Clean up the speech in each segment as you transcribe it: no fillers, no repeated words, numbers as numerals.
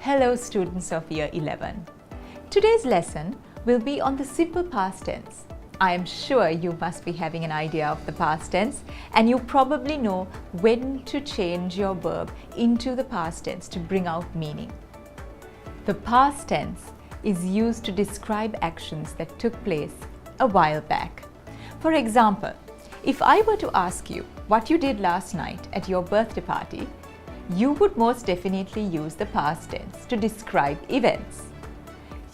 Hello students of year 11. Today's lesson will be on the simple past tense. I am sure you must be having an idea of the past tense and you probably know when to change your verb into the past tense to bring out meaning. The past tense is used to describe actions that took place a while back. For example, if I were to ask you what you did last night at your birthday party, you would most definitely use the past tense to describe events.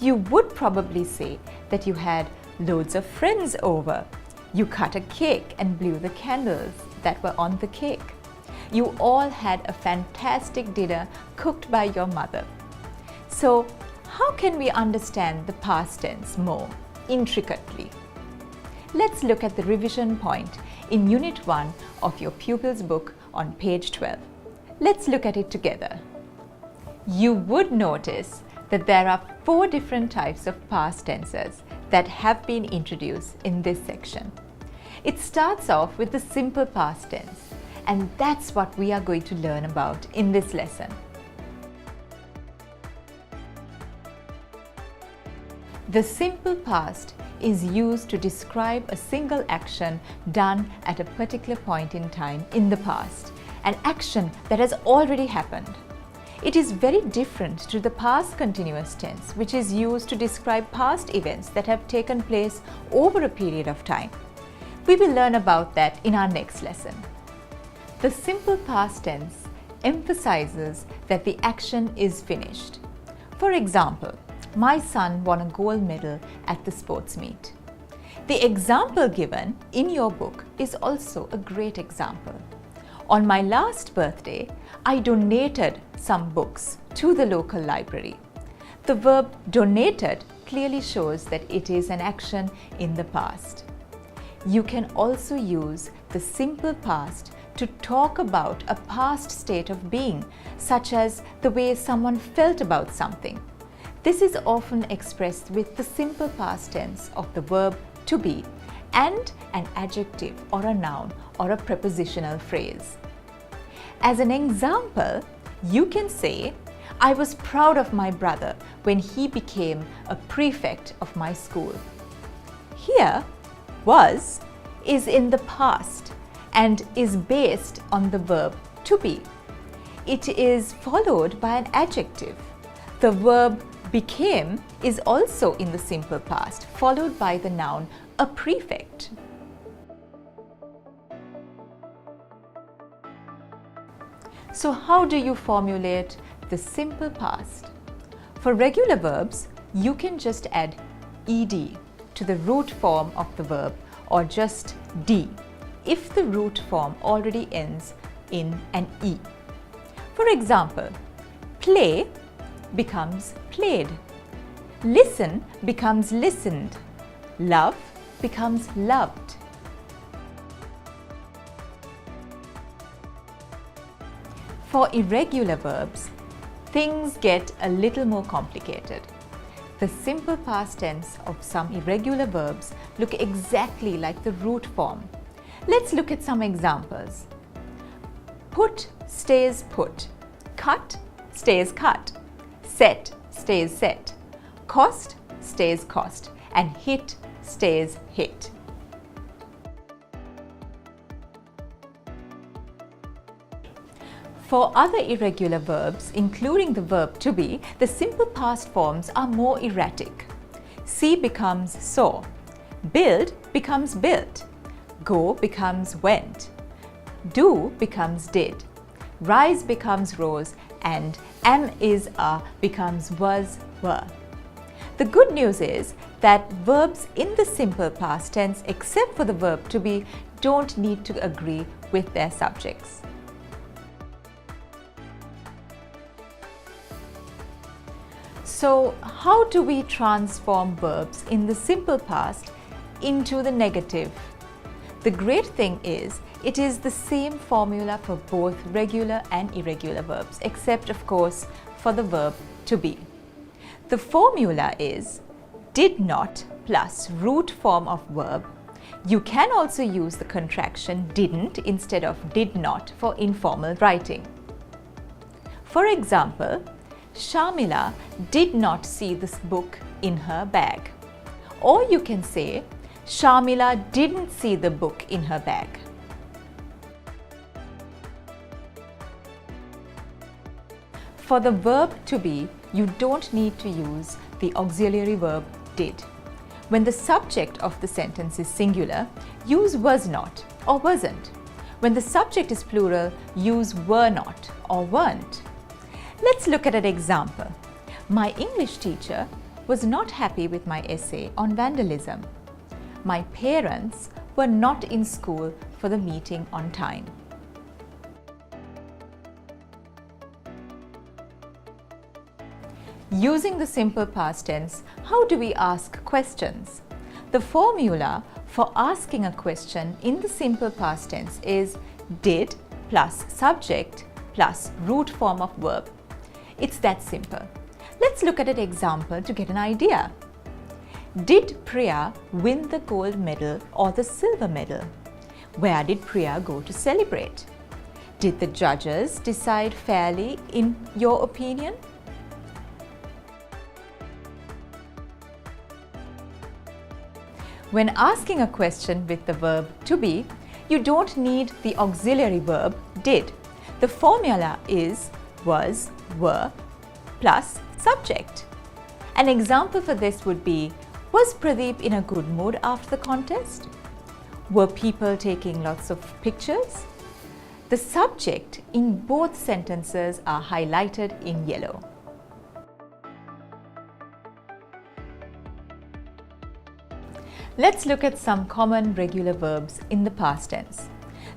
You would probably say that you had loads of friends over. You cut a cake and blew the candles that were on the cake. You all had a fantastic dinner cooked by your mother. So, how can we understand the past tense more intricately? Let's look at the revision point in Unit 1 of your Pupil's book on page 12. Let's look at it together. You would notice that there are 4 different types of past tenses that have been introduced in this section. It starts off with the simple past tense, and that's what we are going to learn about in this lesson. The simple past is used to describe a single action done at a particular point in time in the past, an action that has already happened. It is very different to the past continuous tense, which is used to describe past events that have taken place over a period of time. We will learn about that in our next lesson. The simple past tense emphasizes that the action is finished. For example, my son won a gold medal at the sports meet. The example given in your book is also a great example. On my last birthday, I donated some books to the local library. The verb donated clearly shows that it is an action in the past. You can also use the simple past to talk about a past state of being, such as the way someone felt about something. This is often expressed with the simple past tense of the verb to be and an adjective or a noun or a prepositional phrase. As an example, you can say, I was proud of my brother when he became a prefect of my school. Here, was is in the past and is based on the verb to be. It is followed by an adjective. The verb became is also in the simple past, followed by the noun a prefect. So how do you formulate the simple past? For regular verbs, you can just add ed to the root form of the verb or just d if the root form already ends in an e. For example, play becomes played. Listen becomes listened. Love becomes loved. For irregular verbs, things get a little more complicated. The simple past tense of some irregular verbs look exactly like the root form. Let's look at some examples. Put stays put. Cut stays cut. Set stays set. Cost stays cost. And hit stays hit. For other irregular verbs, including the verb to be, the simple past forms are more erratic. See becomes saw. Build becomes built. Go becomes went. Do becomes did. Rise becomes rose. And am is are becomes was were. The good news is that verbs in the simple past tense, except for the verb to be, don't need to agree with their subjects. So, how do we transform verbs in the simple past into the negative? The great thing is, it is the same formula for both regular and irregular verbs, except of course for the verb to be. The formula is did not plus root form of verb. You can also use the contraction didn't instead of did not for informal writing. For example, Shamila did not see this book in her bag. Or you can say, Shamila didn't see the book in her bag. For the verb to be, you don't need to use the auxiliary verb did. When the subject of the sentence is singular, use was not or wasn't. When the subject is plural, use were not or weren't. Let's look at an example. My English teacher was not happy with my essay on vandalism. My parents were not in school for the meeting on time. Using the simple past tense, how do we ask questions? The formula for asking a question in the simple past tense is did plus subject plus root form of verb. It's that simple. Let's look at an example to get an idea. Did Priya win the gold medal or the silver medal? Where did Priya go to celebrate? Did the judges decide fairly in your opinion? When asking a question with the verb to be, you don't need the auxiliary verb did. The formula is was, were, plus subject. An example for this would be, was Pradeep in a good mood after the contest? Were people taking lots of pictures? The subject in both sentences are highlighted in yellow. Let's look at some common regular verbs in the past tense.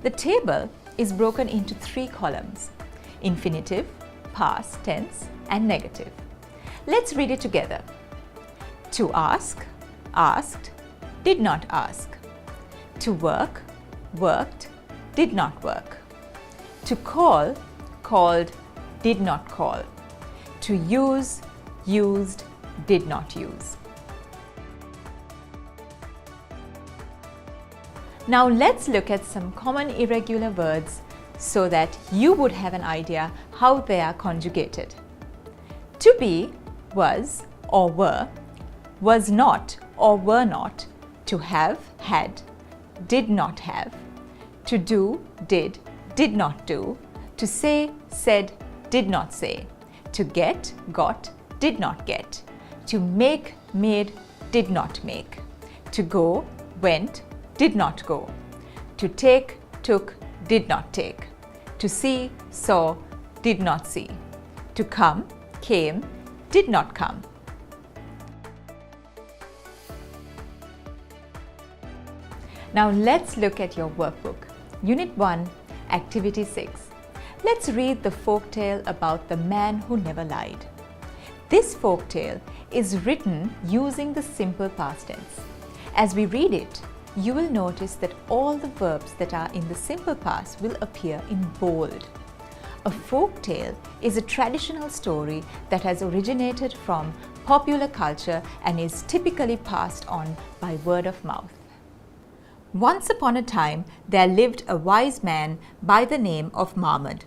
The table is broken into 3 columns: infinitive, past tense, and negative. Let's read it together. To ask, asked, did not ask. To work, worked, did not work. To call, called, did not call. To use, used, did not use. Now let's look at some common irregular words so that you would have an idea how they are conjugated. To be, was or were, was not or were not, to have, had, did not have, to do, did not do, to say, said, did not say, to get, got, did not get, to make, made, did not make, to go, went, did not go, to take, took, did not take, to see, saw, did not see, to come, came, did not come. Now let's look at your workbook. Unit 1, Activity 6. Let's read the folktale about the man who never lied. This folktale is written using the simple past tense. As we read it, you will notice that all the verbs that are in the simple past will appear in bold. A folk tale is a traditional story that has originated from popular culture and is typically passed on by word of mouth. Once upon a time, there lived a wise man by the name of Mahmud.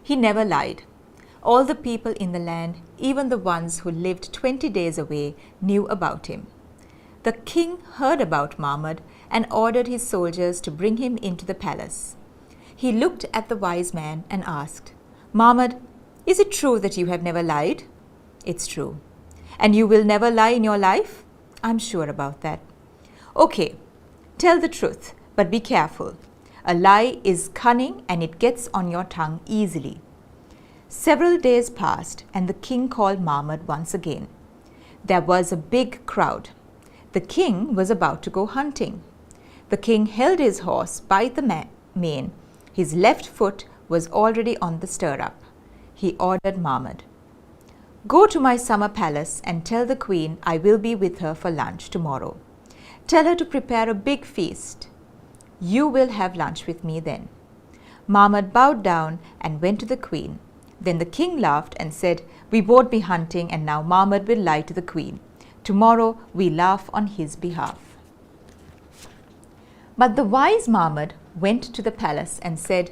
He never lied. All the people in the land, even the ones who lived 20 days away, knew about him. The king heard about Mahmud and ordered his soldiers to bring him into the palace. He looked at the wise man and asked, "Mahmud, is it true that you have never lied?" "It's true." "And you will never lie in your life?" "I'm sure about that." "Okay, tell the truth, but be careful. A lie is cunning and it gets on your tongue easily." Several days passed and the king called Mahmud once again. There was a big crowd. The king was about to go hunting. The king held his horse by the mane. His left foot was already on the stirrup. He ordered Mahmud, "Go to my summer palace and tell the queen I will be with her for lunch tomorrow. Tell her to prepare a big feast. You will have lunch with me then." Mahmud bowed down and went to the queen. Then the king laughed and said, "We won't be hunting and now Mahmud will lie to the queen. Tomorrow we laugh on his behalf." But the wise Mahmud went to the palace and said,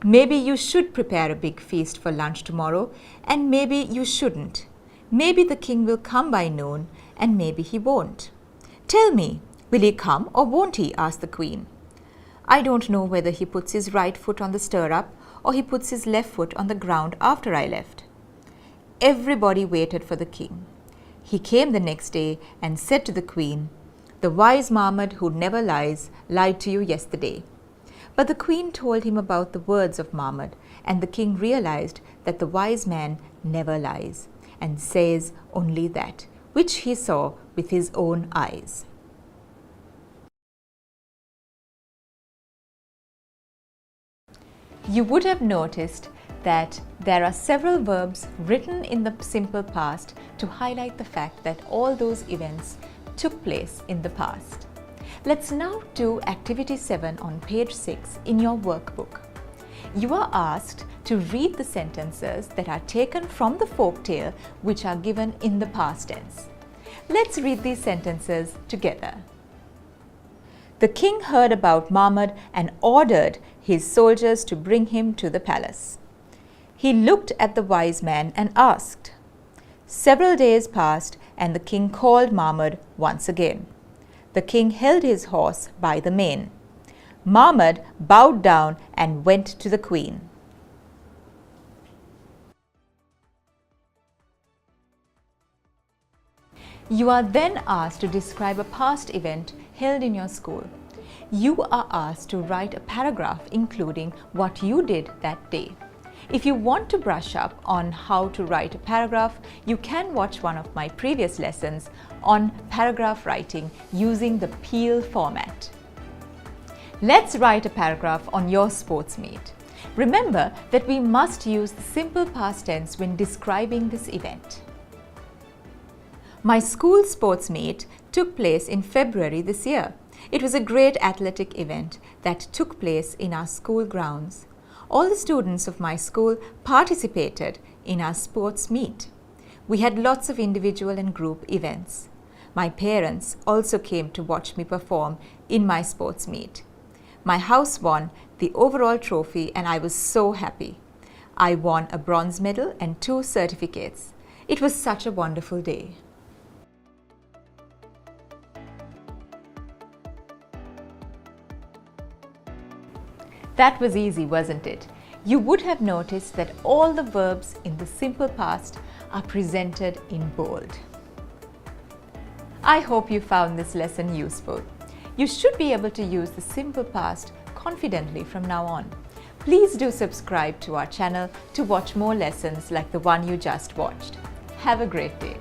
Maybe you should prepare a big feast for lunch tomorrow, and maybe you shouldn't. Maybe the king will come by noon, and maybe he won't. Tell me, will he come or won't he? Asked the queen. I don't know whether he puts his right foot on the stirrup or he puts his left foot on the ground after I left. Everybody waited for the king. He came the next day and said to the queen, "The wise marmot who never lies lied to you yesterday." But the queen told him about the words of Marmot, and the king realized that the wise man never lies and says only that which he saw with his own eyes. You would have noticed that there are several verbs written in the simple past to highlight the fact that all those events took place in the past. Let's now do activity 7 on page 6 in your workbook. You are asked to read the sentences that are taken from the folk tale which are given in the past tense. Let's read these sentences together. The king heard about Marmot and ordered his soldiers to bring him to the palace. He looked at the wise man and asked. Several days passed, and the king called Marmot once again. The king held his horse by the mane. Marmot bowed down and went to the queen. You are then asked to describe a past event held in your school. You are asked to write a paragraph including what you did that day. If you want to brush up on how to write a paragraph, you can watch one of my previous lessons on paragraph writing using the Pupil format. Let's write a paragraph on your sports meet. Remember that we must use the simple past tense when describing this event. My school sports meet took place in February this year. It was a great athletic event that took place in our school grounds. All the students of my school participated in our sports meet. We had lots of individual and group events. My parents also came to watch me perform in my sports meet. My house won the overall trophy and I was so happy. I won a bronze medal and 2 certificates. It was such a wonderful day. That was easy, wasn't it? You would have noticed that all the verbs in the simple past are presented in bold. I hope you found this lesson useful. You should be able to use the simple past confidently from now on. Please do subscribe to our channel to watch more lessons like the one you just watched. Have a great day.